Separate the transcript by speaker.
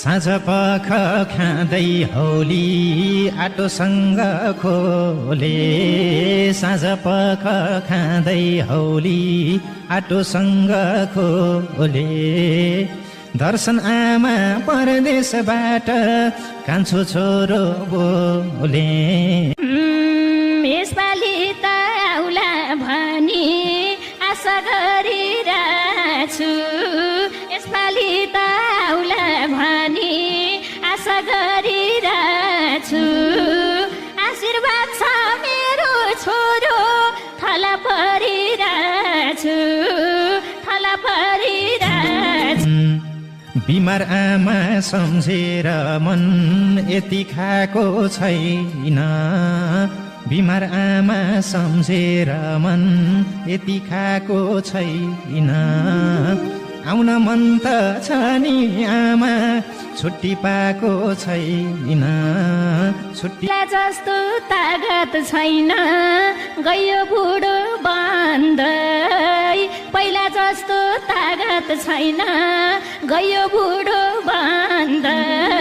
Speaker 1: साँझ पख खाँदै हौली आटोसँग खोले साँझ पख खाँदै हौली आटोसँग खोले दर्शन आमा परदेशबाट कान्छो छोरो बोले
Speaker 2: यसपालि त आउला भनी आशा गरिरहेछु यसपालि त आउला भनी आशा गरिरहेछु आशीर्वाद छ मेरो छोरो थला परिरहेछु थला परिरहेछु
Speaker 1: बिमार आमा सम्झेर मन यति खाएको छैन बिमार आमा सम्झेर मन यति खाएको छैन आउन मन त छ नि आमा छुट्टी पाएको छैन छुट्टी
Speaker 2: जस्तो तागत छैन गयो बुढो बन्दै पहिला जस्तो तागत छैन गयो बुढो बन्दै